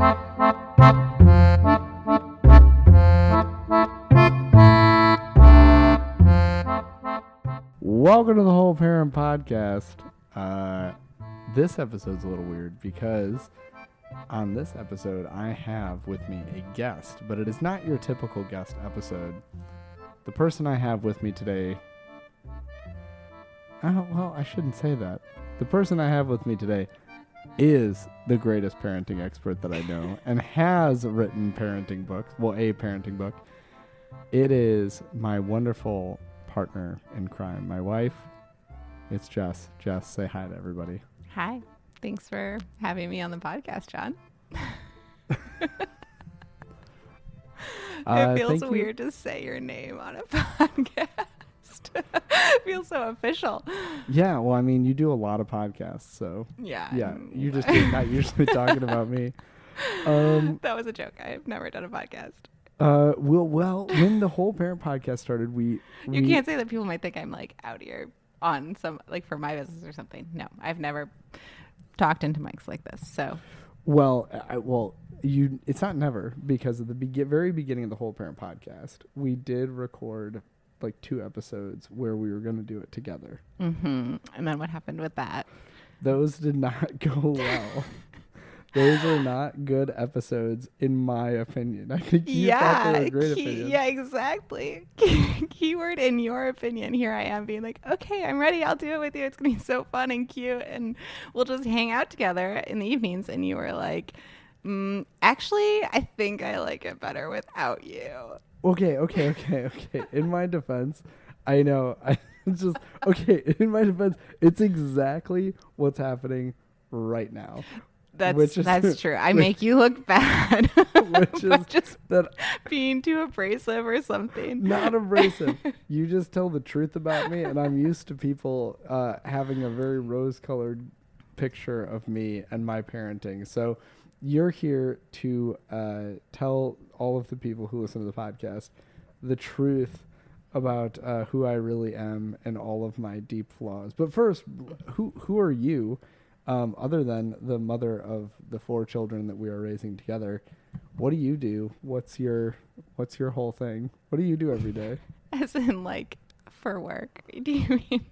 Welcome to the Whole Parent Podcast. This episode's a little weird because on this episode I have with me a guest, but it is not your typical guest episode. The person I have with me today... I shouldn't say that. The person I have with me today is the greatest parenting expert that I know and has written parenting books. Well, a parenting book. It is my wonderful partner in crime, my wife. It's Jess. Jess, say hi to everybody. Hi. Thanks for having me on the podcast, John. It feels weird to say your name on a podcast. It feels so official. Yeah, well, I mean, you do a lot of podcasts, so yeah, you're just not usually talking about me. That was a joke. I've never done a podcast. Well, when the Whole Parent Podcast started, we you can't say that. People might think I'm like out here on some like for my business or something. No, I've never talked into mics like this. So, it's not never, because at the very beginning of the Whole Parent Podcast, we did record like 2 episodes where we were going to do it together. Mm-hmm. And then what happened with that? Those did not go well. Those are not good episodes, in my opinion. I think you thought they were great opinions. Yeah, exactly. Keyword in your opinion. Here I am being like, okay, I'm ready. I'll do it with you. It's going to be so fun and cute. And we'll just hang out together in the evenings. And you were like, actually, I think I like it better without you. Okay. In my defense, I know. In my defense, it's exactly what's happening right now. That's true. I make you look bad. Which is just that being too abrasive or something. Not abrasive. You just tell the truth about me, and I'm used to people having a very rose-colored picture of me and my parenting. So you're here to tell all of the people who listen to the podcast the truth about who I really am and all of my deep flaws. But first, who are you? Other than the mother of the 4 children that we are raising together, what do you do? What's your whole thing? What do you do every day? As in, like, for work? Do you mean?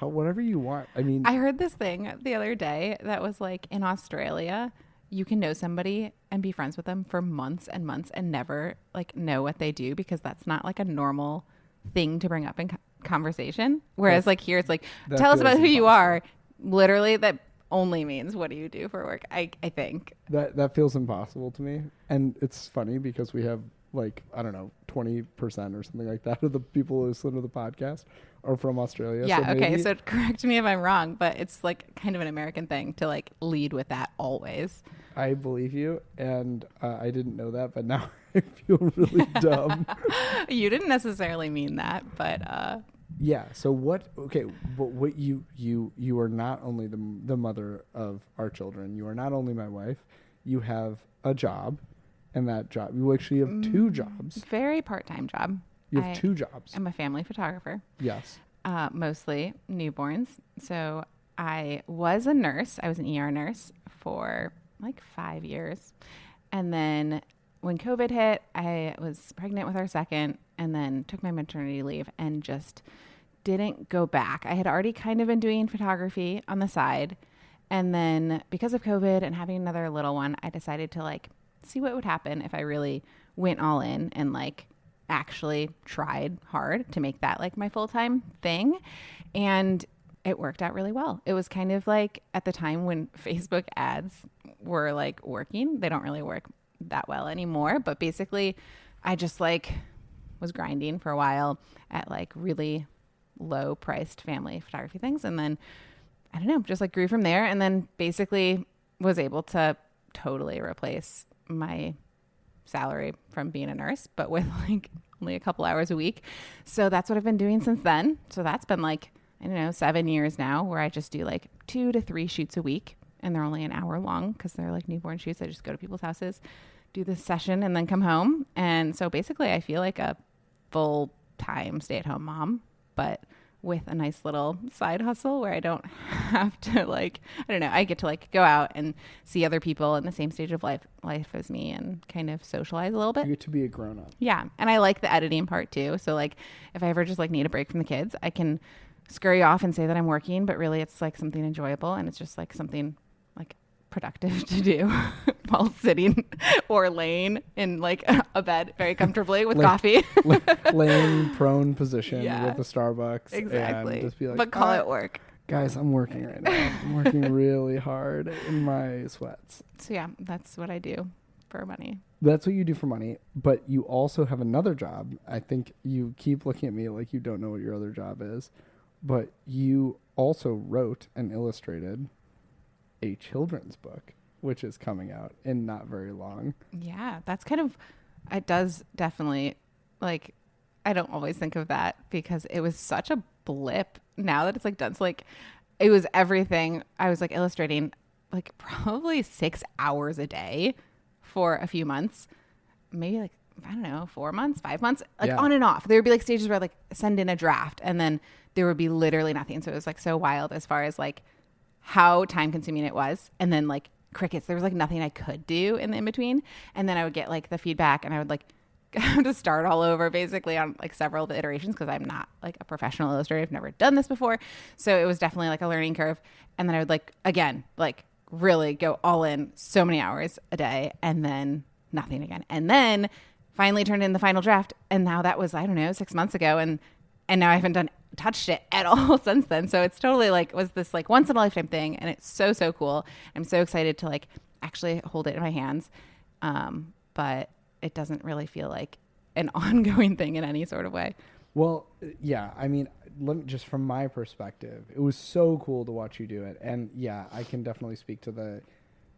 Whatever you want. I mean, I heard this thing the other day that was like, in Australia, you can know somebody and be friends with them for months and months and never like know what they do, because that's not like a normal thing to bring up in conversation. Whereas like here, it's like, tell us about who you are. Literally, that only means what do you do for work. I think that feels impossible to me, and it's funny because we have like, I don't know, 20% or something like that of the people who listen to the podcast are from Australia. Yeah. Okay. So correct me if I'm wrong, but it's like kind of an American thing to like lead with that always. I believe you, and I didn't know that, but now I feel really dumb. You didn't necessarily mean that, but yeah. So what you are not only the mother of our children, you are not only my wife, you have a job, and that job, you actually have 2 jobs. Very part-time job. You have 2 jobs. I'm a family photographer. Yes. Mostly newborns. So I was a nurse. I was an ER nurse for like 5 years. And then when COVID hit, I was pregnant with our second, and then took my maternity leave and just didn't go back. I had already kind of been doing photography on the side. And then because of COVID and having another little one, I decided to like see what would happen if I really went all in and like actually tried hard to make that like my full-time thing. And it worked out really well. It was kind of like at the time when Facebook ads were like working. They don't really work that well anymore, but basically I just like was grinding for a while at like really low priced family photography things. And then I don't know, just like grew from there, and then basically was able to totally replace my salary from being a nurse, but with like only a couple hours a week. So that's what I've been doing since then. So that's been like, I don't know, 7 years now, where I just do like 2 to 3 shoots a week, and they're only an hour long because they're like newborn shoots. I just go to people's houses, do this session, and then come home. And so basically I feel like a full-time stay-at-home mom, but with a nice little side hustle where I don't have to like, I don't know, I get to like go out and see other people in the same stage of life as me and kind of socialize a little bit. You get to be a grown up. Yeah. And I like the editing part too. So like if I ever just like need a break from the kids, I can scurry off and say that I'm working, but really it's like something enjoyable and it's just like something like productive to do while sitting or laying in like a bed very comfortably with coffee. Laying prone position Yeah. with a Starbucks. Exactly. And just be like, but call it work. Guys, I'm working right now. I'm working really hard in my sweats. So yeah, that's what I do for money. That's what you do for money, but you also have another job. I think you keep looking at me like you don't know what your other job is, but you also wrote and illustrated a children's book, which is coming out in not very long. Yeah, that's kind of, it does definitely, like, I don't always think of that because it was such a blip now that it's like done. So like, it was everything. I was like illustrating like probably 6 hours a day for a few months, maybe like, I don't know, 4 months, 5 months, like on and off. There would be like stages where I'd like send in a draft and then there would be literally nothing. So it was like so wild as far as like how time consuming it was. And then like crickets, there was like nothing I could do in the in between. And then I would get like the feedback and I would like have to start all over basically on like several of the iterations because I'm not like a professional illustrator. I've never done this before. So it was definitely like a learning curve. And then I would like, again, like really go all in so many hours a day and then nothing again. And then finally turned in the final draft. And now that was, I don't know, 6 months ago. And now I haven't touched it at all since then. So it's totally like was this like once in a lifetime thing. And it's so, so cool. I'm so excited to like actually hold it in my hands. But it doesn't really feel like an ongoing thing in any sort of way. Well, yeah, I mean, just from my perspective, it was so cool to watch you do it. And yeah, I can definitely speak to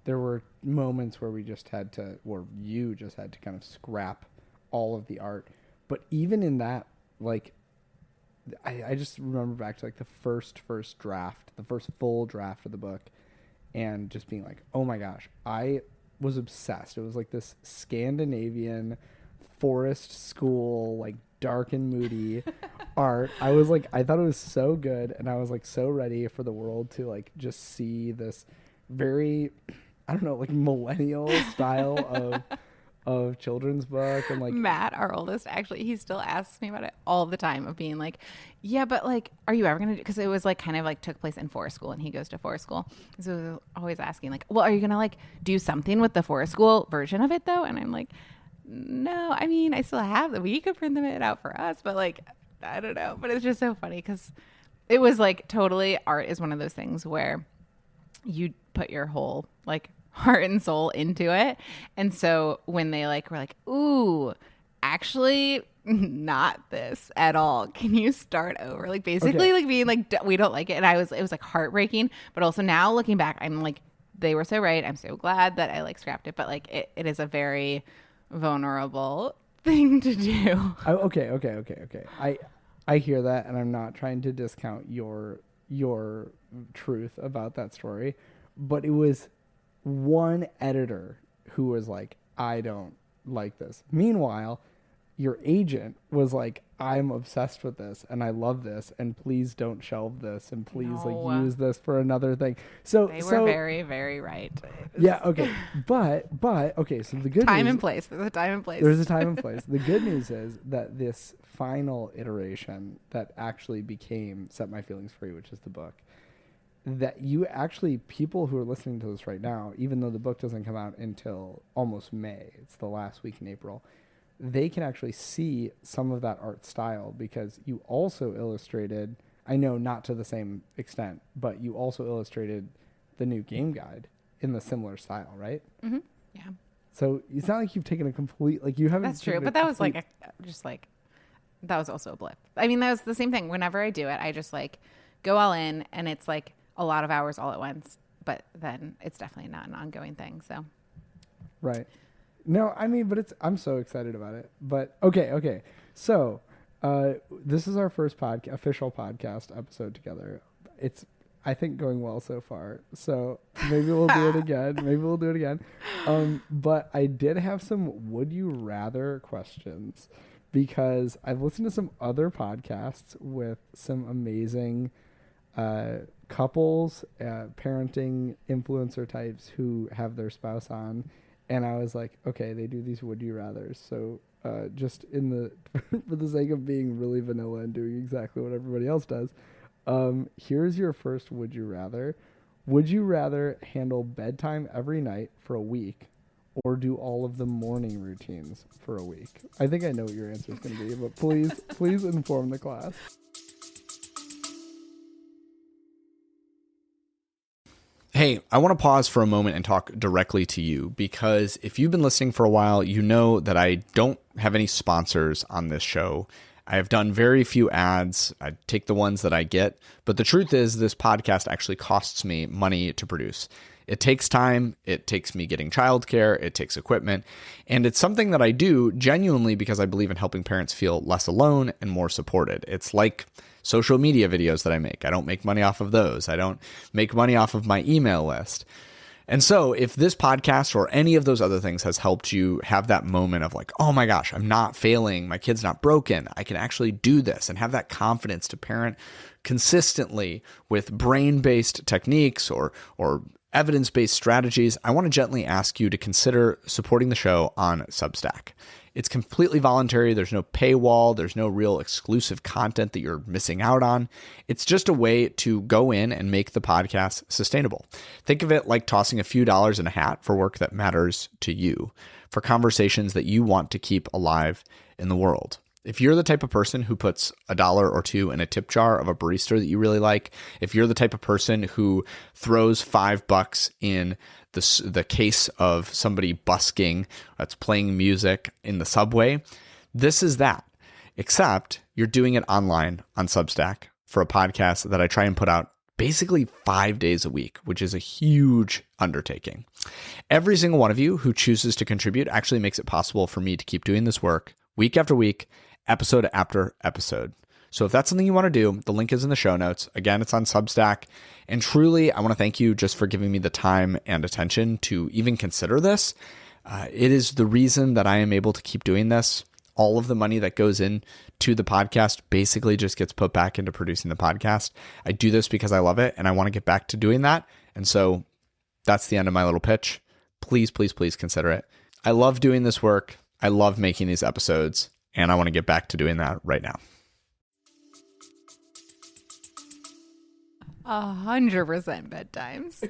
there were moments where we just had to, or you just had to kind of scrap all of the art. But even in that, like, I just remember back to like the first draft, the first full draft of the book, and just being like, oh my gosh, I was obsessed. It was like this Scandinavian forest school, like dark and moody art. I thought it was so good, and I was like so ready for the world to like just see this very, I don't know, like millennial style of children's book. And like Matt, our oldest, actually, he still asks me about it all the time of being like, yeah, but like, are you ever going to do, because it was like kind of like took place in forest school and he goes to forest school. So he was always asking like, well, are you going to like do something with the forest school version of it though? And I'm like, no, I mean, I still have them. We could print them out for us, but like, I don't know. But it's just so funny because it was like totally art is one of those things where you put your whole like heart and soul into it. And so when they like were like, ooh, actually not this at all, can you start over? Like basically like being like, we don't like it. And it was like heartbreaking, but also now looking back, I'm like, they were so right. I'm so glad that I like scrapped it, but like it is a very vulnerable thing to do. Okay. I hear that, and I'm not trying to discount your truth about that story, but it was one editor who was like, I don't like this. Meanwhile, your agent was like, I'm obsessed with this and I love this and please don't shelve this and please like use this for another thing. So they were very, very right. Yeah, okay. But okay, so the good time news, and place. There's a time and place. There's a time and place. The good news is that this final iteration that actually became Set My Feelings Free, which is the book, that you actually, people who are listening to this right now, even though the book doesn't come out until almost May, it's the last week in April, they can actually see some of that art style because you also illustrated, I know not to the same extent, but you also illustrated the new game guide in the similar style, right? Mm-hmm. Yeah. So it's not like you've taken a complete, like you haven't. That's true, but that was like that was also a blip. I mean, that was the same thing. Whenever I do it, I just like go all in, and it's like a lot of hours all at once. But then it's definitely not an ongoing thing. So. Right. No, I mean, but I'm so excited about it. But okay. So, this is our first official podcast episode together. It's, I think, going well so far. So maybe we'll do it again. But I did have some would you rather questions because I've listened to some other podcasts with some amazing couples, parenting influencer types who have their spouse on. And I was like, okay, they do these would you rathers. So just in the for the sake of being really vanilla and doing exactly what everybody else does, here's your first would you rather. Would you rather handle bedtime every night for a week or do all of the morning routines for a week? I think I know what your answer is going to be, but please inform the class. Hey, I want to pause for a moment and talk directly to you, because if you've been listening for a while, you know that I don't have any sponsors on this show. I have done very few ads. I take the ones that I get. But the truth is, this podcast actually costs me money to produce. It takes time. It takes me getting childcare. It takes equipment. And it's something that I do genuinely because I believe in helping parents feel less alone and more supported. It's like social media videos that I make. I don't make money off of those. I don't make money off of my email list. And so if this podcast or any of those other things has helped you have that moment of like, oh my gosh, I'm not failing, my kid's not broken, I can actually do this, and have that confidence to parent consistently with brain-based techniques or evidence-based strategies, I want to gently ask you to consider supporting the show on Substack. It's completely voluntary. There's no paywall. There's no real exclusive content that you're missing out on. It's just a way to go in and make the podcast sustainable. Think of it like tossing a few dollars in a hat for work that matters to you, for conversations that you want to keep alive in the world. If you're the type of person who puts $1 or $2 in a tip jar of a barista that you really like, if you're the type of person who throws $5 in the case of somebody busking that's playing music in the subway, this is that. Except you're doing it online on Substack for a podcast that I try and put out basically 5 days a week, which is a huge undertaking. Every single one of you who chooses to contribute actually makes it possible for me to keep doing this work week after week, episode after episode. So if that's something you want to do, the link is in the show notes. Again, it's on Substack. And truly, I want to thank you just for giving me the time and attention to even consider this. It is the reason that I am able to keep doing this. All of the money that goes into the podcast basically just gets put back into producing the podcast. I do this because I love it and I want to get back to doing that. And so that's the end of my little pitch. Please, please, please consider it. I love doing this work. I love making these episodes, and I want to get back to doing that right now. 100% bedtimes.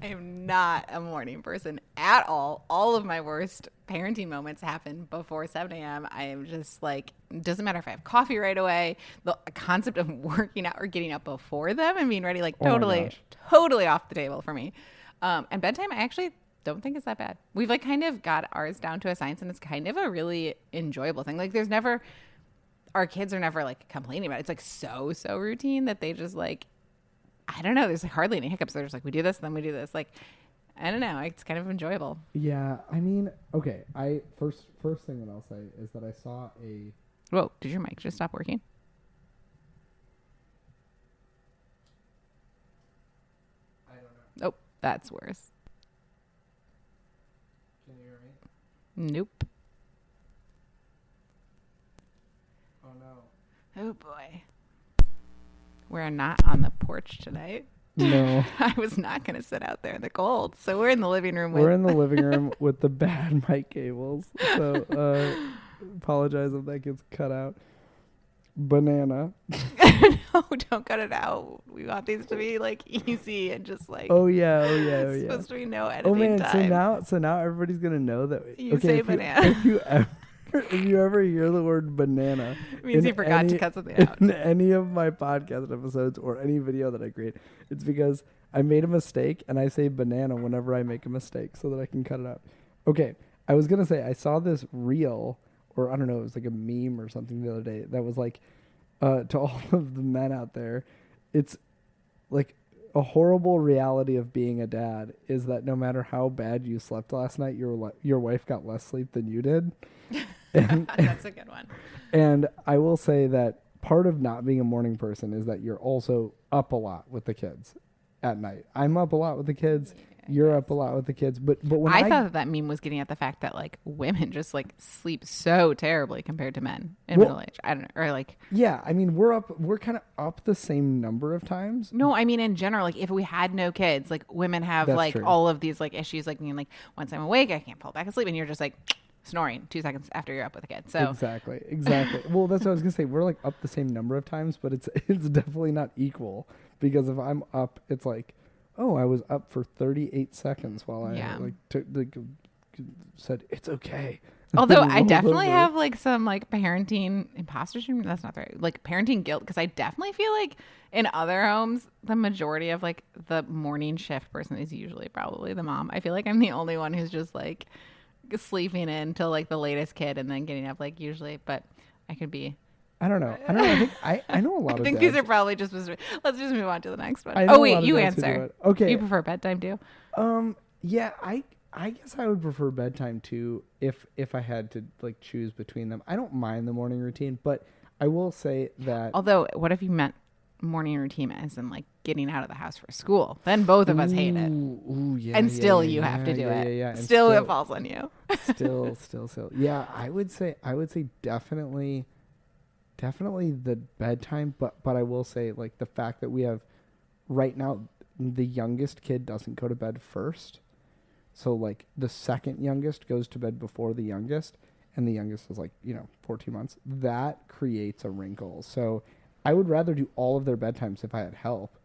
I am not a morning person at all. All of my worst parenting moments happen before 7 a.m. I am just like, it doesn't matter if I have coffee right away. The concept of working out or getting up before them and being ready, like totally off the table for me. And bedtime, I actually don't think it's that bad. We've like kind of got ours down to a science, and it's kind of a really enjoyable thing. Like our kids are never like complaining about it. It's like so routine that they just like, I don't know. There's like hardly any hiccups. They're just like, we do this, then we do this. Like, I don't know. It's kind of enjoyable. Yeah, I mean, okay. First thing that I'll say is that I saw a. Whoa! Did your mic just stop working? I don't know. Oh, that's worse. Can you hear me? Nope. Oh no. Oh boy. We're not on the porch tonight. No. I was not going to sit out there in the cold. So we're in the living room. We're in the living room with the bad mic cables. So apologize if that gets cut out. Banana. No, don't cut it out. We want these to be like easy and just like. Oh yeah. It's supposed to be no editing time. So now everybody's gonna know that. You say banana. If you ever hear the word banana, It means you forgot to cut something out. In any of my podcast episodes or any video that I create, it's because I made a mistake and I say banana whenever I make a mistake so that I can cut it out. Okay, I was gonna say I saw this reel, or I don't know, it was like a meme or something the other day that was like, to all of the men out there, it's like a horrible reality of being a dad is that no matter how bad you slept last night, your wife got less sleep than you did. And, That's a good one. And I will say that part of not being a morning person is that you're also up a lot with the kids at night. I'm up a lot with the kids. you're up a lot with the kids. But when I thought that meme was getting at the fact that like women just like sleep so terribly compared to men in middle age. I don't know, or like yeah, I mean we're kind of up the same number of times. no, I mean in general, like if we had no kids, like women have That's like true. all of these like issues, like being like once I'm awake, I can't fall back asleep, and you're just like snoring 2 seconds after you're up with a kid. So Exactly. Well, that's what I was gonna say. We're like up the same number of times, but it's definitely not equal because if I'm up, it's like, oh, I was up for 38 seconds while I Yeah. like said it's okay. although And I rolled definitely over. have like some like parenting imposter syndrome. That's not the right, like parenting guilt, because I definitely feel like in other homes, the majority of like the morning shift person is usually probably the mom. I feel like I'm the only one who's just like sleeping in till like the latest kid and then getting up like usually, but I could be. I don't know. I think I know a lot I of think dads. these are probably just. Let's just move on to the next one. I know Oh a wait, lot of you dads who do answer. it. Okay. You prefer bedtime too? Yeah, I guess I would prefer bedtime too if I had to like choose between them. I don't mind the morning routine, but I will say that Although, what if you meant morning routine as in like getting out of the house for school? Then both of us hate it, Ooh, yeah, and yeah, still yeah, you have to do yeah, it. Yeah, and Still, it falls on you. still. Yeah, I would say definitely the bedtime, but I will say like the fact that we have right now the youngest kid doesn't go to bed first. So like the second youngest goes to bed before the youngest, and the youngest is like, 14 months. That creates a wrinkle. So I would rather do all of their bedtimes if I had help,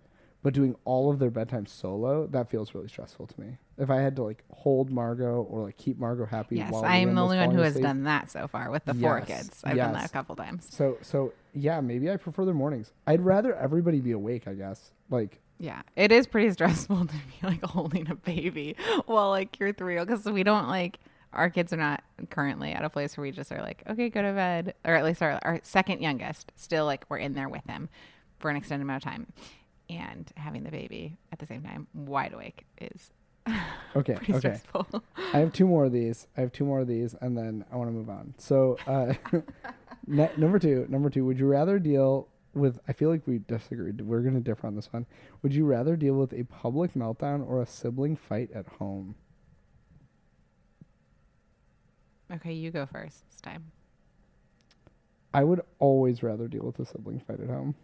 but doing all of their bedtime solo, that feels really stressful to me. If I had to like hold Margot or like keep Margot happy. Yes, while I'm Liam the was only one falling who has asleep. done that so far with the 4 Yes, kids. I've done that yes. a couple times. So yeah, maybe I prefer the mornings. I'd rather everybody be awake, I guess. Like, Yeah, it is pretty stressful to be like holding a baby while like you're 3, because we don't like, our kids are not currently at a place where we just are like, okay, go to bed, or at least our second youngest still like we're in there with him for an extended amount of time, and having the baby at the same time wide awake is okay, pretty stressful. I have 2 more of these, and then I want to move on. So, number two, would you rather deal with, I feel like we disagreed. We're going to differ on this one. Would you rather deal with a public meltdown or a sibling fight at home? Okay, you go first this time. I would always rather deal with a sibling fight at home.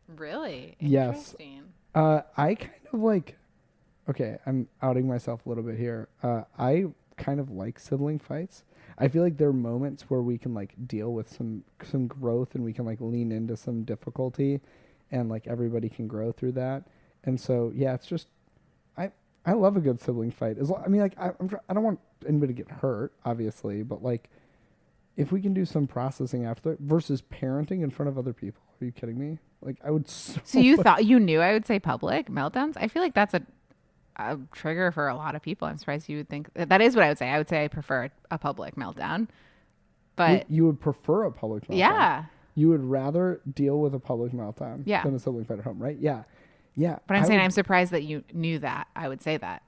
Really? Yes. Interesting. I kind of like, okay, I'm outing myself a little bit here. I kind of like sibling fights. I feel like there are moments where we can like deal with some growth, and we can like lean into some difficulty, and like everybody can grow through that. And so yeah, it's just I love a good sibling fight. I mean, like I don't want anybody to get hurt, obviously, but like if we can do some processing after versus parenting in front of other people. Are you kidding me? Like I would. So you thought you knew I would say public meltdowns? I feel like that's a trigger for a lot of people. I'm surprised you would think that is what I would say. I would say I prefer a public meltdown, but you would prefer a public meltdown. yeah, You would rather deal with a public meltdown Yeah. than a sibling fight at home, right? Yeah. Yeah. but I'm saying I'm surprised that you knew that. I would say that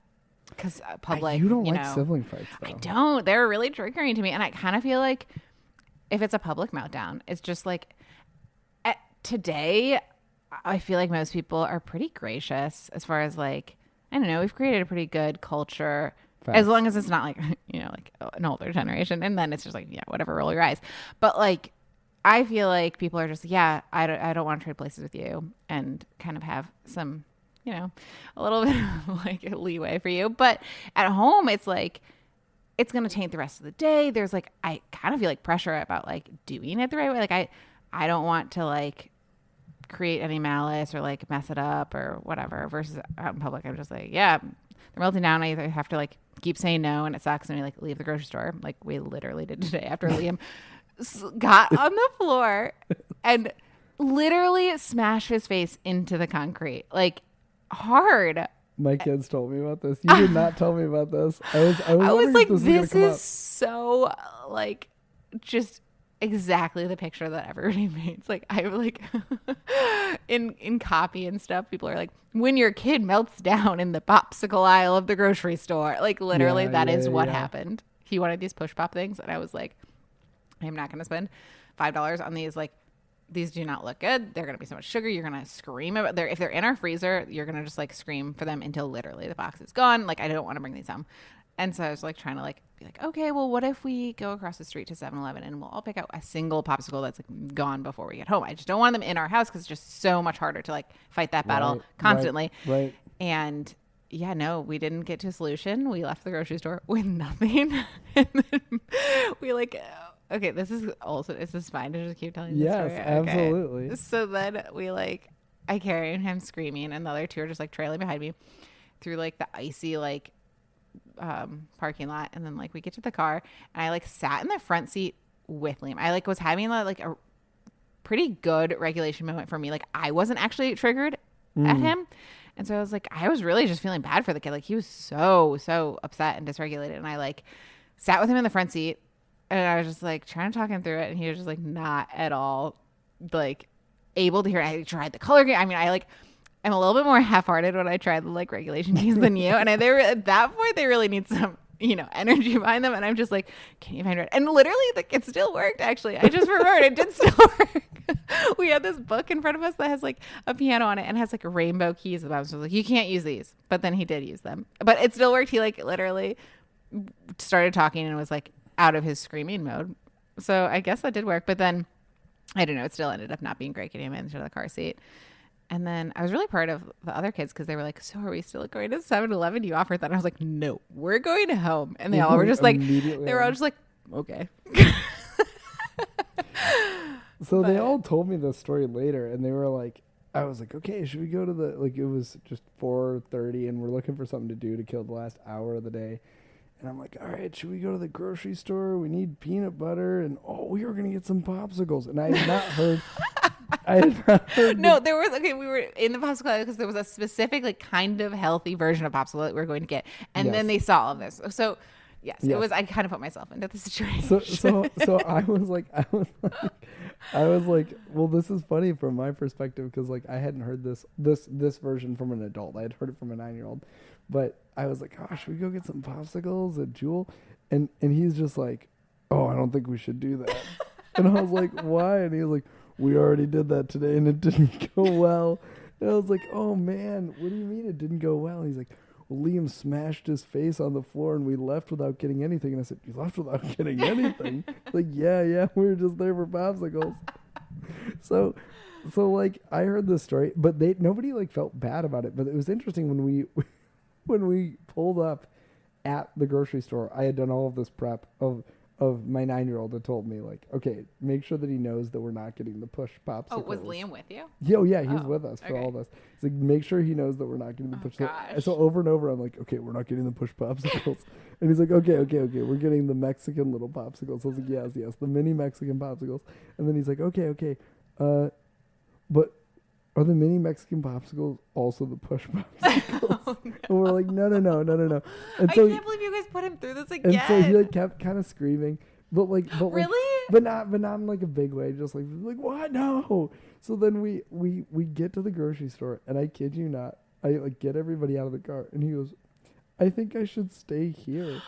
because public. You don't like know, sibling fights, though. I don't. They're really triggering to me, and I kind of feel like if it's a public meltdown, it's just like today. I feel like most people are pretty gracious as far as like, I don't know, we've created a pretty good culture. Facts. As long as it's not like, like an older generation, and then it's just like, yeah, whatever, roll your eyes. But like, I feel like people are just, yeah, I don't want to trade places with you, and kind of have some, a little bit of like leeway for you. But at home, it's like, it's going to taint the rest of the day. There's like, I kind of feel like pressure about like doing it the right way. Like I don't want to like create any malice or like mess it up or whatever, versus out in public I'm just like, yeah, they're melting down. I either have to like keep saying no and it sucks, and we like leave the grocery store like we literally did today after Liam got on the floor and literally smashed his face into the concrete like hard. My kids told me about this. You did not tell me about this. I was was wondering like, if this gonna come is so like just exactly the picture that everybody made. It's like I like in copy and stuff, people are like, when your kid melts down in the popsicle aisle of the grocery store, like literally that is what happened. He wanted these push pop things, and I was like, I'm not going to spend $5 on these like these do not look good. They're going to be so much sugar. You're going to scream about if they're in our freezer, you're going to just like scream for them until literally the box is gone. Like, I don't want to bring these home. And so I was like trying to like be like, okay, well, what if we go across the street to 7-Eleven and we'll all pick out a single popsicle that's like gone before we get home. I just don't want them in our house because it's just so much harder to like fight that battle constantly. Right. And yeah, no, we didn't get to a solution. We left the grocery store with nothing. And then we like, okay, this is fine to just keep telling this story? Yes, absolutely. Okay. So then I carry him screaming, and the other two are just like trailing behind me through like the icy like parking lot. And then like we get to the car, and I like sat in the front seat with Liam. I like was having like a pretty good regulation moment for me. Like I wasn't actually triggered at him. And so I was really just feeling bad for the kid. Like he was so upset and dysregulated. And I like sat with him in the front seat, and I was just like trying to talk him through it. And he was just like not at all like able to hear it. I tried the color game. I mean, I'm a little bit more half-hearted when I try the like regulation keys than you. And at that point, they really need some, energy behind them. And I'm just like, can you find it? And literally, it still worked. Actually, I just remembered it did still work. We had this book in front of us that has like a piano on it and has like rainbow keys. And I was like, you can't use these, but then he did use them. But it still worked. He like literally started talking and was like out of his screaming mode. So I guess that did work. But then I don't know. It still ended up not being great getting him into the car seat. And then I was really proud of the other kids because they were like, so are we still going to 7-Eleven? You offered that. And I was like, no, we're going home. And they all were just like, they were all just like, okay. So they all told me the story later, and they were like, I was like, okay, should we go to it was just 4:30 and we're looking for something to do to kill the last hour of the day. And I'm like, all right, should we go to the grocery store? We need peanut butter. And we were going to get some popsicles. And I had not heard. No, there was, we were in the popsicle because there was a specific, like, kind of healthy version of popsicle that we were going to get. And then they saw all of this. So, yes, it was, I kind of put myself into the situation. So I was like, well, this is funny from my perspective because, like, I hadn't heard this version from an adult. I had heard it from a 9-year-old. But I was like, oh, should we go get some popsicles at Jewel? And he's just like, oh, I don't think we should do that. And I was like, why? And he was like, we already did that today and it didn't go well. And I was like, oh man, what do you mean it didn't go well? And he's like, well, Liam smashed his face on the floor and we left without getting anything. And I said, you left without getting anything? Like, yeah, we were just there for popsicles. So like I heard this story, but nobody like felt bad about it. But it was interesting when we pulled up at the grocery store. I had done all of this prep of my 9-year-old had told me, like, okay, make sure that he knows that we're not getting the push popsicles. Oh, was Liam with you? Yeah, he's with us for all this. He's like, make sure he knows that we're not getting the push. So over and over, I'm like, okay, we're not getting the push popsicles. And he's like, okay, we're getting the Mexican little popsicles. I was like, yes, the mini Mexican popsicles. And then he's like, okay, but are the mini Mexican popsicles also the push popsicles? Oh, no. And we're like, no. And so I can't believe you guys put him through this again. And so he like kept kind of screaming, but really, but not in like a big way, just like what? No. So then we get to the grocery store, and I kid you not, I like get everybody out of the car, and he goes, I think I should stay here.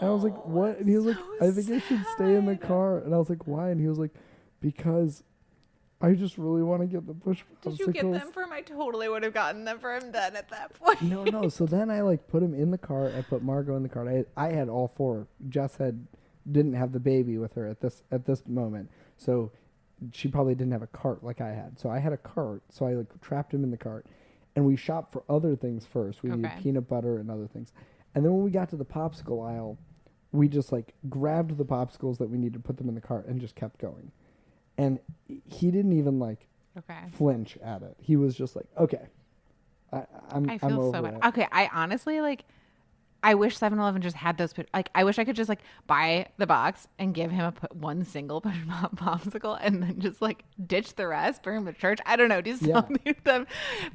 And I was like, what? And he was like, I think I should stay in the car. And I was like, why? And he was like, because I just really want to get the push popsicles. Did you get them for him? I totally would have gotten them for him then at that point. No. So then I like put him in the car. I put Margot in the car. I had all four. Jess didn't have the baby with her at this moment. So she probably didn't have a cart like I had. So I had a cart. So I like trapped him in the cart. And we shopped for other things first. We needed peanut butter and other things. And then when we got to the popsicle aisle, we just like grabbed the popsicles that we needed to put them in the cart and just kept going. And he didn't even like flinch at it. He was just like, okay, I feel so bad. Okay, I honestly like. I wish 7-Eleven just had those. Like, I wish I could just like buy the box and give him one single push pop popsicle, and then just like ditch the rest, bring him to church. I don't know, do something with them.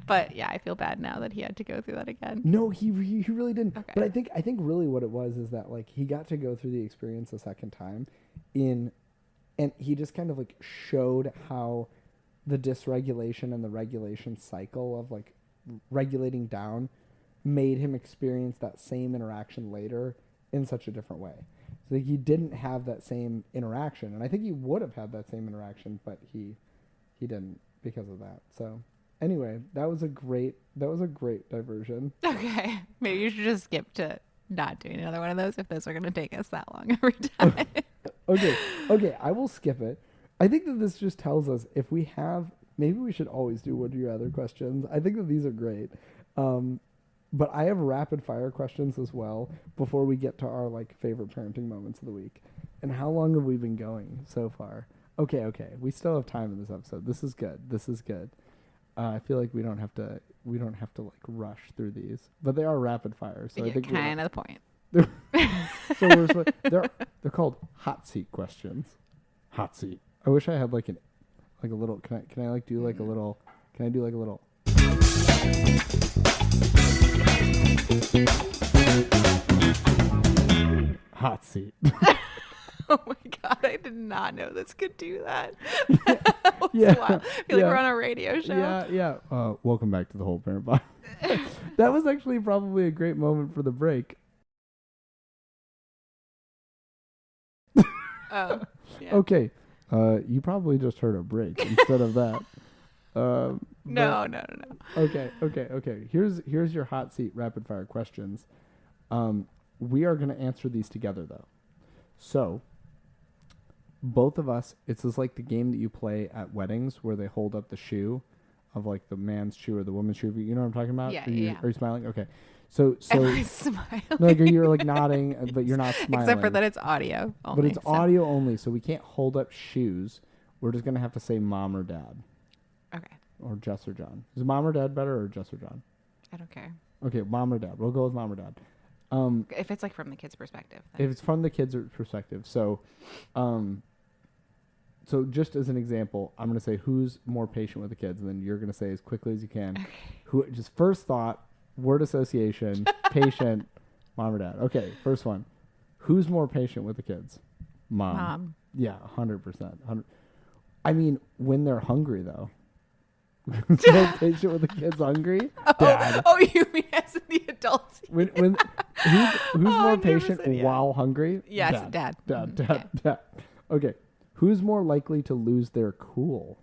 But yeah, I feel bad now that he had to go through that again. No, he really didn't. Okay. But I think really what it was is that like he got to go through the experience a second time, and he just kind of like showed how the dysregulation and the regulation cycle of like regulating down made him experience that same interaction later in such a different way. So he didn't have that same interaction, and I think he would have had that same interaction, but he he didn't because of that. So anyway, that was a great diversion. Okay. Maybe you should just skip to not doing another one of those if those are going to take us that long every time. Okay, I will skip it. I think that this just tells us if we have, maybe we should always do would you rather questions. I think that these are great. But I have rapid fire questions as well before we get to our like favorite parenting moments of the week. And how long have we been going so far? Okay. We still have time in this episode. This is good. I feel like we don't have to like rush through these, but they are rapid fire. So I think kind of the point. So they're called hot seat questions. Hot seat. I wish I had like a little. Can I like do like a little? Can I do like a little? Hot seat. Oh my God, I did not know this could do that. Yeah. Wild. I feel like we're on a radio show. Yeah. Welcome back to the Whole Parent Pod. That was actually probably a great moment for the break. Oh, yeah. Okay. You probably just heard a break instead of that. No. Okay. Here's your hot seat rapid fire questions. We are going to answer these together though. So, both of us, it's just like the game that you play at weddings where they hold up the shoe of like the man's shoe or the woman's shoe. You know what I'm talking about? Yeah, Are you smiling? Okay. So Am I smiling? no, like you're like nodding, but you're not smiling. Except for that it's audio only. But it's audio only, so we can't hold up shoes. We're just going to have to say mom or dad. Okay. Or Jess or John. Is mom or dad better or Jess or John? I don't care. Okay, mom or dad. We'll go with mom or dad. If it's like from the kid's perspective. Then. If it's from the kid's perspective. So just as an example, I'm going to say who's more patient with the kids, and then you're going to say as quickly as you can. Okay. Who just first thought, word association, patient, mom or dad. Okay, first one. Who's more patient with the kids? Mom. Yeah, 100%. I mean, when they're hungry though. More patient with the kids hungry? Dad. Oh, you mean as in the adults? When who's more patient while hungry? Yes, Dad. Dad. Okay. Who's more likely to lose their cool?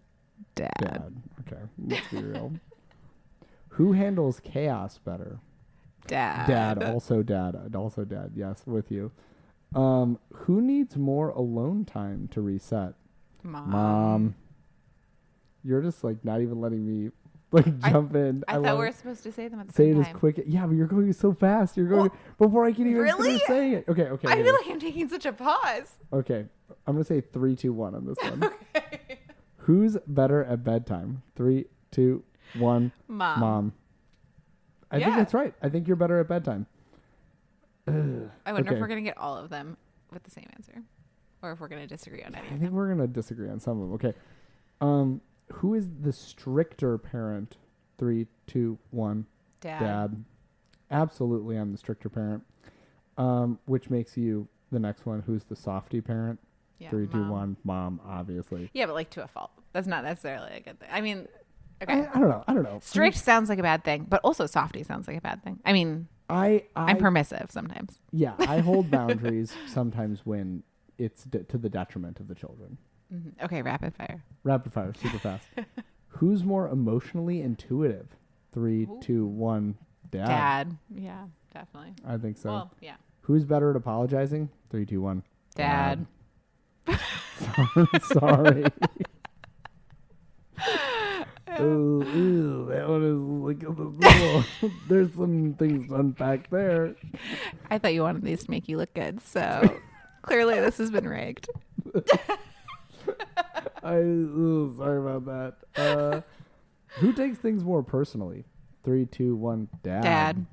Dad. Okay. Let's be real. Who handles chaos better? Dad. Dad. Also dad. Yes, with you. Who needs more alone time to reset? Mom. You're just like not even letting me like jump in. I thought we were supposed to say them at the say same it time. as quick. Yeah, but you're going so fast. You're going before I can even finish saying it. Okay. I feel like I'm taking such a pause. Okay. I'm gonna say 3, 2, 1 on this one. Okay. Who's better at bedtime? 3, 2, 1. Mom. I think that's right. I think you're better at bedtime. I wonder if we're gonna get all of them with the same answer, or if we're gonna disagree on any. I think we're gonna disagree on some of them. Okay. Who is the stricter parent? 3, 2, 1. Dad. Absolutely, I'm the stricter parent. Which makes you the next one. Who's the softy parent? Yeah, 3, 2, 1. Mom, obviously. Yeah, but like to a fault. That's not necessarily a good thing. I mean, okay. I don't know. Strict sounds like a bad thing, but also softy sounds like a bad thing. I mean, I'm permissive sometimes. Yeah, I hold boundaries sometimes when it's to the detriment of the children. Mm-hmm. Okay, rapid fire, super fast. Who's more emotionally intuitive? 3, 2, 1. Dad. Yeah, definitely. I think so. Well, yeah. Who's better at apologizing? 3, 2, 1. Dad. Sorry. Ooh, that one is like a little. There's some things to unpack there. I thought you wanted these to make you look good, so clearly this has been rigged. Sorry about that. Who takes things more personally? 3, 2, 1. Dad.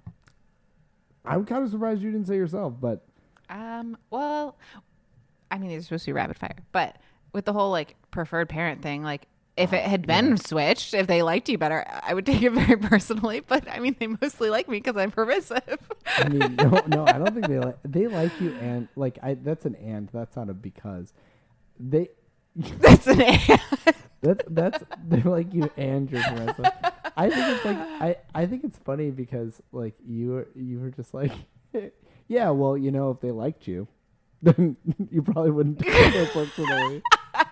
I'm kind of surprised you didn't say yourself, but. Well, I mean, these are supposed to be rapid fire, but with the whole like preferred parent thing, like if it had been switched, if they liked you better, I would take it very personally. But I mean, they mostly like me because I'm permissive. I mean, no, I don't think they like you, and like that's an and. That's not a because. That's an and. That's they like you and you're permissive. I think it's like I think it's funny because like you were just like, yeah, well, if they liked you, then you probably wouldn't take it personally.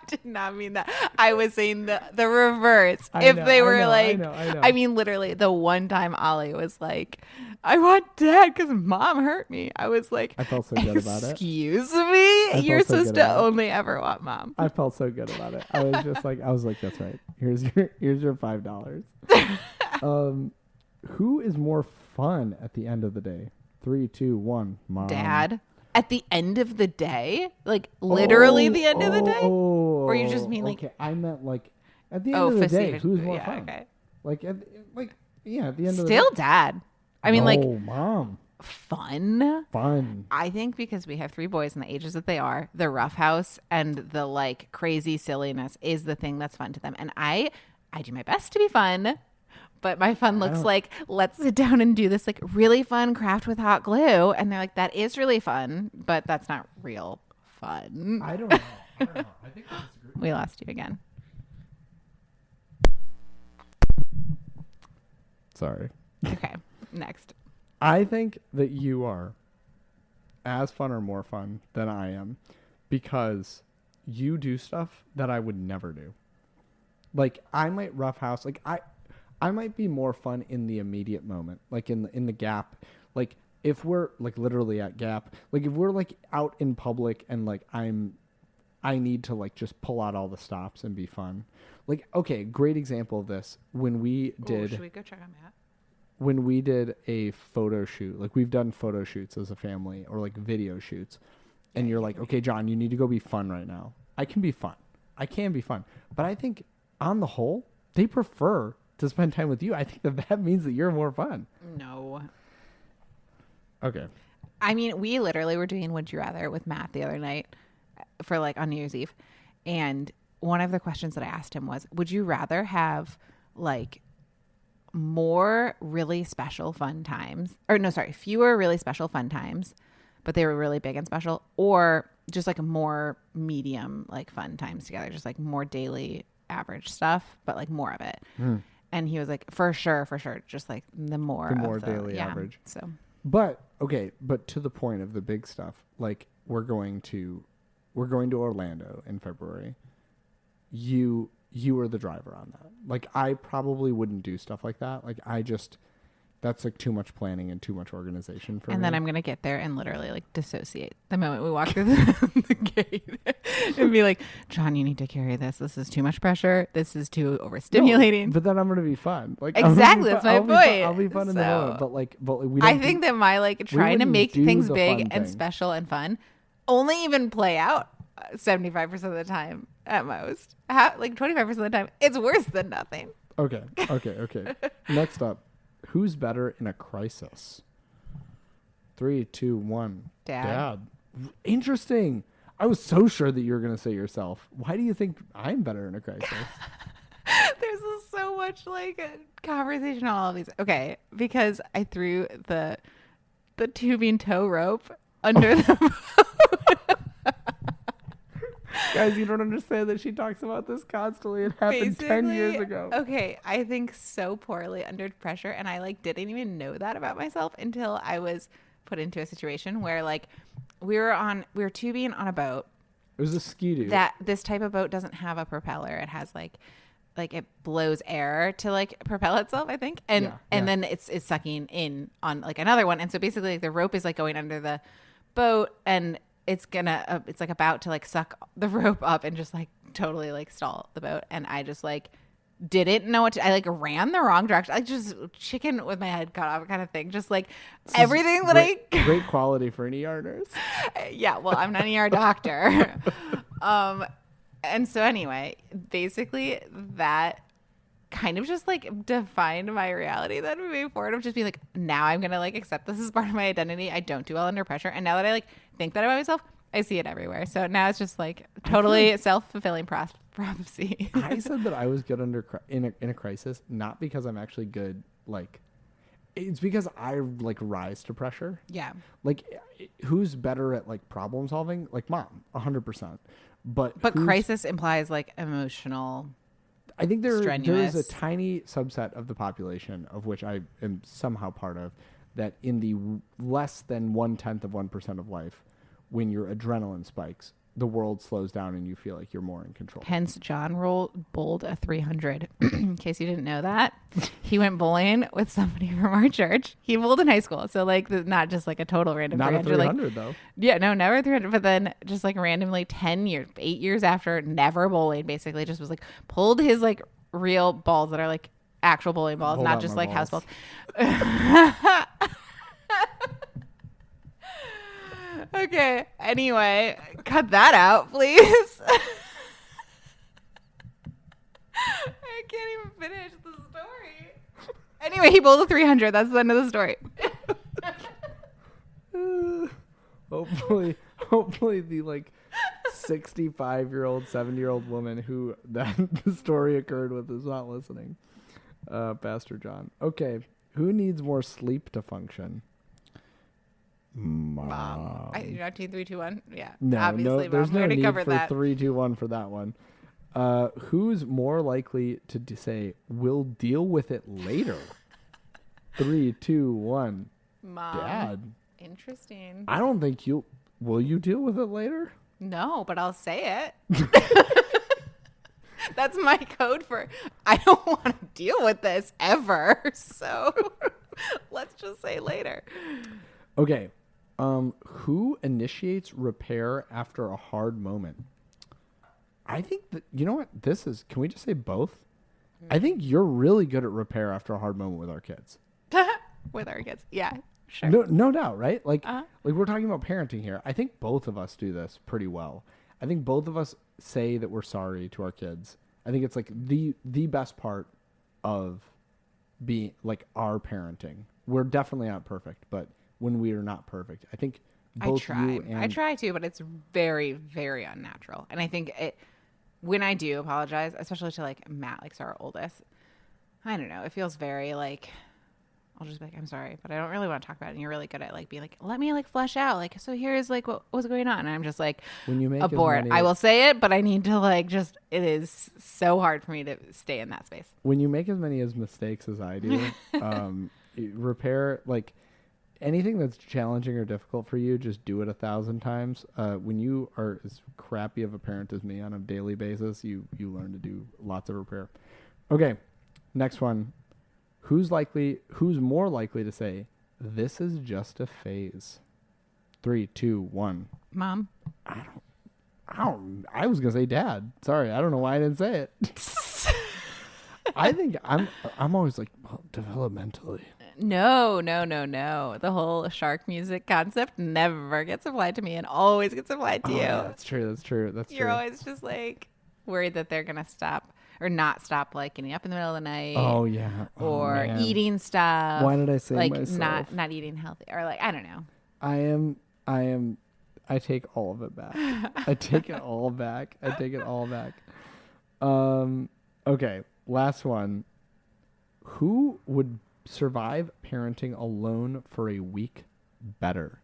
did not mean that. I was saying the reverse. I If know, they I were know, like, I know. I mean, literally the one time Ollie was like, I want dad because mom hurt me. I was like, I felt so good about it. excuse me? You're felt so supposed good to about it. only ever want mom. I felt so good about it. I was like, that's right. Here's your $5. Who is more fun at the end of the day? 3, 2, 1. Mom. Dad. At the end of the day? Like literally the end of the day? Or you just mean like... Okay, I meant like at the end of the day, who's more fun? Okay. Like at the end of the day. Still dad. I mean, like, mom. fun. Fun. I think because we have 3 boys and the ages that they are, the roughhouse and the like crazy silliness is the thing that's fun to them. And I do my best to be fun, but my fun looks like, let's sit down and do this like really fun craft with hot glue. And they're like, that is really fun, but that's not real fun. I don't know. I think I disagree. We lost you again. Sorry. Okay, next. I think that you are as fun or more fun than I am because you do stuff that I would never do. Like I might roughhouse. Like I might be more fun in the immediate moment, like in the Gap. Like if we're like literally at Gap, like if we're like out in public and like I need to like just pull out all the stops and be fun. Like okay, great example of this when we did. Should we go check on Matt? When we did a photo shoot, like we've done photo shoots as a family or like video shoots, and you're like, okay, John, you need to go be fun right now. I can be fun. But I think on the whole, they prefer to spend time with you. I think that means that you're more fun. No. Okay. I mean, we literally were doing Would You Rather with Matt the other night for like on New Year's Eve. And one of the questions that I asked him was, would you rather have like more really special fun times, or no, sorry, fewer really special fun times, but they were really big and special, or just like more medium like fun times together, just like more daily average stuff, but like more of it. And he was like, for sure, just like the more daily average. So, But to the point of the big stuff, like we're going to Orlando in February. You were the driver on that. Like I probably wouldn't do stuff like that. Like that's like too much planning and too much organization for me. and then I'm gonna get there and literally like dissociate the moment we walk through the gate and be like, John, you need to carry this. This is too much pressure. This is too overstimulating. No, but then I'm gonna be fun. Like exactly, that's my point. I'll be fun in the moment. But we don't I think that my like trying to make things big and thing. special and fun only even play out 75% of the time at most. Like 25% of the time, it's worse than nothing. Okay. Next up, who's better in a crisis? 3, 2, 1. Dad. Interesting. I was so sure that you were going to say yourself. Why do you think I'm better in a crisis? There's so much like conversation on all of these. Okay, because I threw the tubing tow rope under the boat. Guys, you don't understand that she talks about this constantly. It happened 10 years ago. Okay, I think so poorly under pressure, and I like didn't even know that about myself until I was put into a situation where like we were tubing on a boat. It was a ski-doo. That this type of boat doesn't have a propeller. It has like it blows air to like propel itself, I think, and then it's sucking in on like another one, and so basically like, the rope is like going under the boat and it's gonna it's like about to like suck the rope up and just like totally like stall the boat. And I just like didn't know what to, I like ran the wrong direction. I just chicken with my head cut off kind of thing. Just like this everything that great quality for an ER nurse. Yeah, well, I'm not an ER doctor. And so anyway, basically that kind of just like defined my reality then moving forward of just being like, now I'm gonna like accept this as part of my identity. I don't do well under pressure, and now that I like think that about myself, I see it everywhere. So now it's just like totally self-fulfilling prophecy. I said that I was good in a crisis, not because I'm actually good. Like it's because I like rise to pressure. Yeah. Like who's better at like problem solving? Like mom, 100%. But crisis implies like emotional. I think there is a tiny subset of the population of which I am somehow part of that in the less than 1/10 of 1% of life, when your adrenaline spikes, the world slows down and you feel like you're more in control. Hence, John bowled a 300. In case you didn't know that, he went bowling with somebody from our church. He bowled in high school, so like not just like a total random. Not 300, a 300 though. Yeah, no, never 300. But then just like randomly 8 years after, never bowling, basically just was like pulled his like real balls that are like actual bowling balls, Hold not out just my like house balls. balls. Okay. Anyway, cut that out, please. I can't even finish the story. Anyway, he bowled a 300. That's the end of the story. Hopefully the like 65-year-old, 70-year-old woman who that the story occurred with is not listening. Pastor John. Okay. Who needs more sleep to function? Mom. You're not 2, 3, 2, 1. Yeah. No, obviously, there's Mom. We no already need covered for that. 3, 2, 1 for that one. Who's more likely to say, we'll deal with it later? 3, 2, 1. Mom. Dad. Interesting. I don't think will you deal with it later? No, but I'll say it. That's my code for I don't want to deal with this ever. So let's just say later. Okay. Who initiates repair after a hard moment? I think that, you know what? Can we just say both? I think you're really good at repair after a hard moment with our kids. With our kids. Yeah, sure. No doubt, right? Like, Uh-huh. like we're talking about parenting here. I think both of us do this pretty well. I think both of us say that we're sorry to our kids. I think it's like the best part of being like our parenting. We're definitely not perfect, but when we are not perfect, I think both you and I try to, but it's very, very unnatural. And I think when I do apologize, especially to like Matt, like our oldest, I don't know. It feels very like, I'll just be like, I'm sorry, but I don't really want to talk about it. And you're really good at like being like, let me like flesh out. Like, so here's like what was going on. And I'm just like, when you make abort. I will say it, but I need to like it is so hard for me to stay in that space. when you make as many as mistakes as I do, repair like anything that's challenging or difficult for you, just do it 1,000 times. When you are as crappy of a parent as me on a daily basis, you learn to do lots of repair. Okay, next one. Who's more likely to say, this is just a phase? 3, 2, 1. Mom. I was gonna say dad. Sorry, I don't know why I didn't say it. I think I'm always like, well, developmentally. No. The whole shark music concept never gets applied to me and always gets applied to you. Yeah, that's true. You're always just like worried that they're going to stop or not stop like getting up in the middle of the night. Oh yeah. Or man. eating stuff. Why did I say like myself? not eating healthy or like, I don't know. I take all of it back. I take it all back. Okay, last one. Who would survive parenting alone for a week better?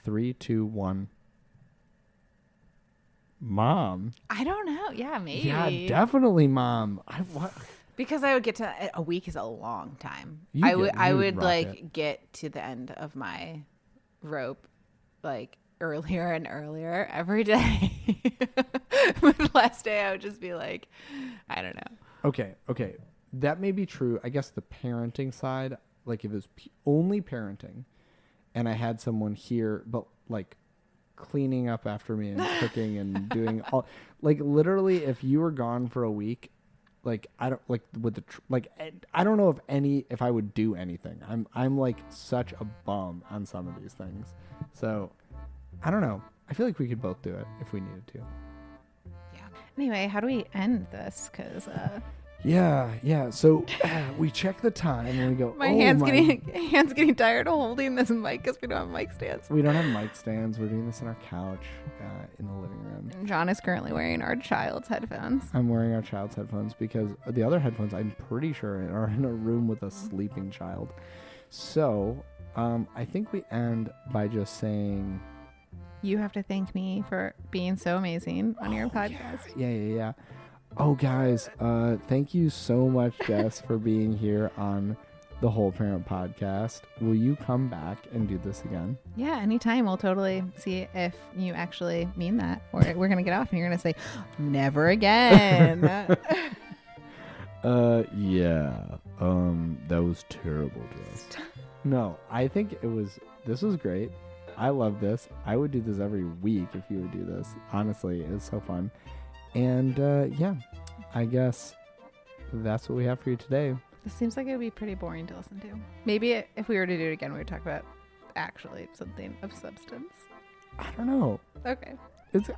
3, 2, 1. Mom. I don't know. Yeah, maybe. Yeah, definitely mom. Because I would get to a week is a long time. You I would would rock like it. get to the end of my rope like earlier and earlier every day. But the last day I would just be like, I don't know. Okay. That may be true. I guess the parenting side, like if it was only parenting and I had someone here, but like cleaning up after me and cooking and doing all, like literally if you were gone for a week, like I don't like with the I don't know if I would do anything. I'm like such a bum on some of these things. So I don't know. I feel like we could both do it if we needed to. Yeah. Anyway, how do we end this? Because Yeah. So we check the time and we go. my hands getting tired of holding this mic because we don't have mic stands. We don't have mic stands. We're doing this on our couch in the living room. And John is currently wearing our child's headphones. I'm wearing our child's headphones because the other headphones, I'm pretty sure, are in a room with a sleeping child. So I think we end by just saying, You have to thank me for being so amazing on your podcast. Yeah. Oh, guys, thank you so much, Jess, for being here on the Whole Parent Podcast. Will you come back and do this again? Yeah, anytime. We'll totally see if you actually mean that. Or we're going to get off and you're going to say, never again. That was terrible, Jess. No, I think this was great. I love this. I would do this every week if you would do this. Honestly, it's so fun. And I guess that's what we have for you today. This seems like it would be pretty boring to listen to. Maybe if we were to do it again, we would talk about actually something of substance. I don't know. Okay.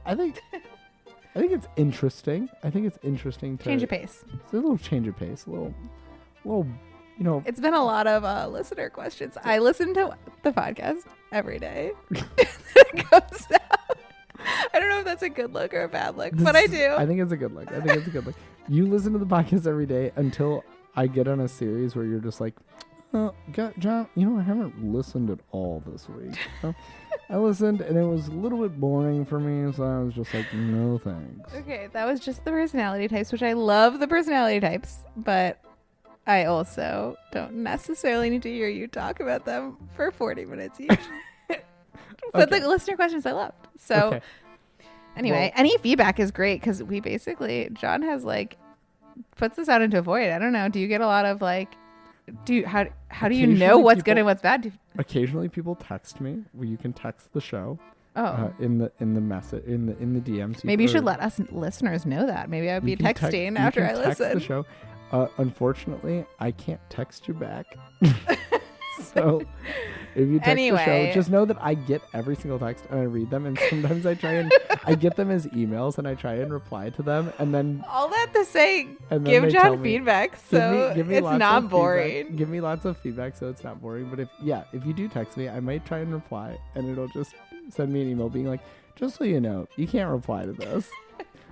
I think it's interesting. I think it's interesting to Change of pace. It's a little change of pace. A little, you know. It's been a lot of listener questions. I listen to the podcast every day. It comes out. I don't know if that's a good look or a bad look, but I do. I think it's a good look. You listen to the podcast every day until I get on a series where you're just like, John, I haven't listened at all this week. I listened and it was a little bit boring for me, so I was just like, no thanks. Okay, that was just the personality types, which I love the personality types, but I also don't necessarily need to hear you talk about them for 40 minutes each. But the listener questions I loved. So anyway, any feedback is great because we basically, John has puts this out into a void. I don't know. Do you get a lot of how do you know what's good and what's bad? Occasionally people text me. Well, you can text the show. Oh. In the message in the DMs. Maybe you should let us listeners know that. Maybe I'd be texting after I listen. The show. Unfortunately, I can't text you back. So if you text the show, just know that I get every single text and I read them, and sometimes I get them as emails and I try and reply to them, and then all that to say, give John feedback so it's not boring. Give me lots of feedback so it's not boring. But if you do text me, I might try and reply, and it'll just send me an email being like, just so you know, you can't reply to this.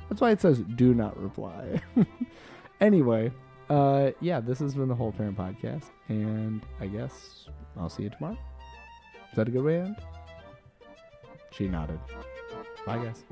That's why it says do not reply. Anyway. This has been the Whole Parent Podcast, and I guess I'll see you tomorrow. Is that a good way to end? She nodded. Bye, guys.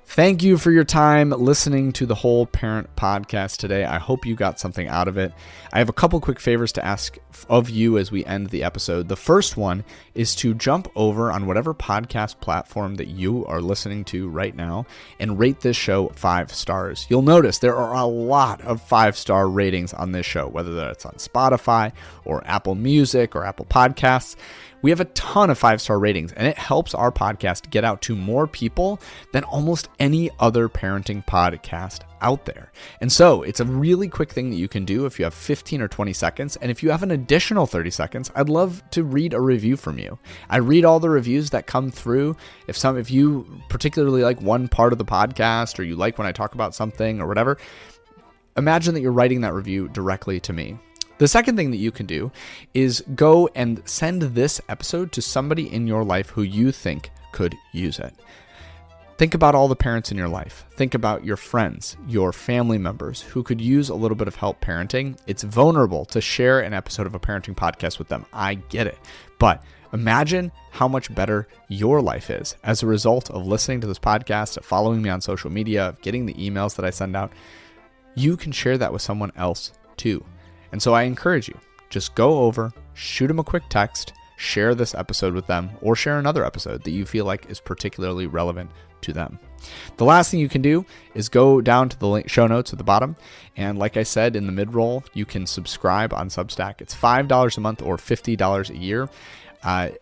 Thank you for your time listening to the Whole Parent Podcast today. I hope you got something out of it. I have a couple quick favors to ask of you as we end the episode. The first one is to jump over on whatever podcast platform that you are listening to right now and rate this show 5 stars. You'll notice there are a lot of 5-star ratings on this show, whether that's on Spotify or Apple Music or Apple Podcasts. We have a ton of 5-star ratings, and it helps our podcast get out to more people than almost any other parenting podcast out there. And so it's a really quick thing that you can do if you have 15 or 20 seconds. And if you have an additional 30 seconds, I'd love to read a review from you. I read all the reviews that come through. If you particularly like one part of the podcast, or you like when I talk about something or whatever, imagine that you're writing that review directly to me. The second thing that you can do is go and send this episode to somebody in your life who you think could use it. Think about all the parents in your life. Think about your friends, your family members who could use a little bit of help parenting. It's vulnerable to share an episode of a parenting podcast with them. I get it. But imagine how much better your life is as a result of listening to this podcast, of following me on social media, of getting the emails that I send out. You can share that with someone else too. And so I encourage you, just go over, shoot them a quick text, share this episode with them, or share another episode that you feel like is particularly relevant to them. The last thing you can do is go down to the link, show notes at the bottom. And like I said, in the mid-roll, you can subscribe on Substack. It's $5 a month or $50 a year. I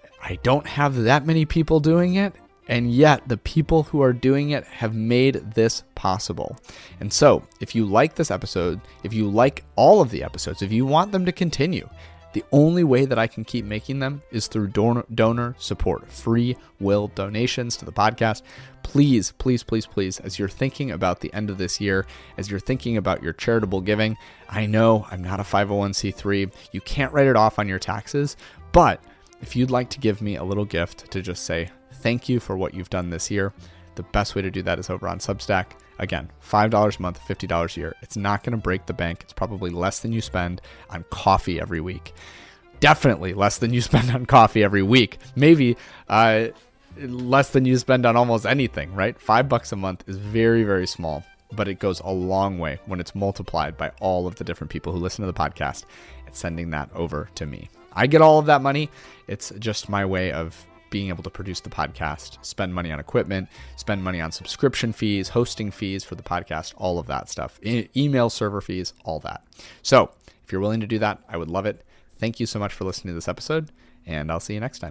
don't have that many people doing it. And yet the people who are doing it have made this possible. And so if you like this episode, if you like all of the episodes, if you want them to continue, the only way that I can keep making them is through donor support, free will donations to the podcast. Please, please, please, please, as you're thinking about the end of this year, as you're thinking about your charitable giving, I know I'm not a 501c3. You can't write it off on your taxes, but if you'd like to give me a little gift to just say, thank you for what you've done this year, the best way to do that is over on Substack. Again, $5 a month, $50 a year. It's not going to break the bank. It's probably less than you spend on coffee every week. Definitely less than you spend on coffee every week. Maybe less than you spend on almost anything, right? $5 a month is very, very small, but it goes a long way when it's multiplied by all of the different people who listen to the podcast and sending that over to me. I get all of that money. It's just my way of being able to produce the podcast, spend money on equipment, spend money on subscription fees, hosting fees for the podcast, all of that stuff, email server fees, all that. So if you're willing to do that, I would love it. Thank you so much for listening to this episode, and I'll see you next time.